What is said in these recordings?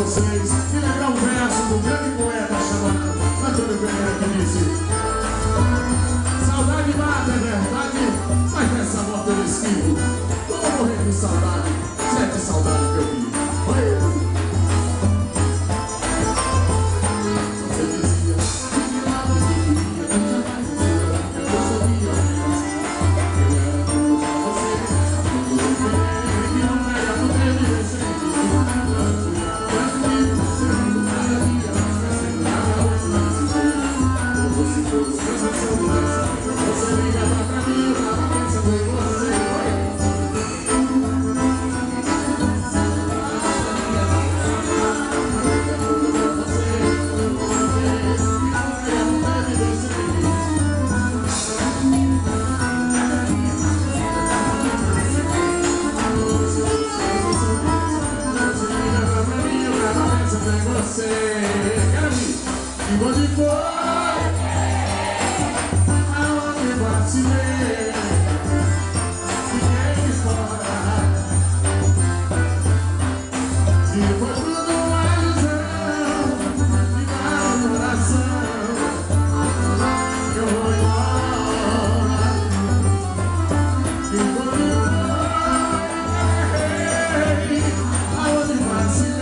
vocês e lembrar um verso do grande poeta chamado Antônio Pereira, que disse: saudade mata, é verdade, mas nessa morte eu esquivo. Vou morrer de saudade, se é de saudade que eu vivo. Você dizia que me lava e que queria, que jamais esperava que eu sabia apenas. Eu era tudo pra você, tudo bem, que não pega no dedo e recente. Você ligava pra mim, eu tava pensando em você. Quero vir. E onde foi? Aonde vacilei? Fiquei de fora. Se foi tudo uma ilusão, ficar no coração, eu vou embora. E onde foi? Aonde vacilei?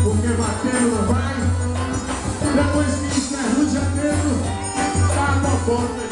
Porque batendo não vai. Depois que encerra o janeiro, tá com a porta.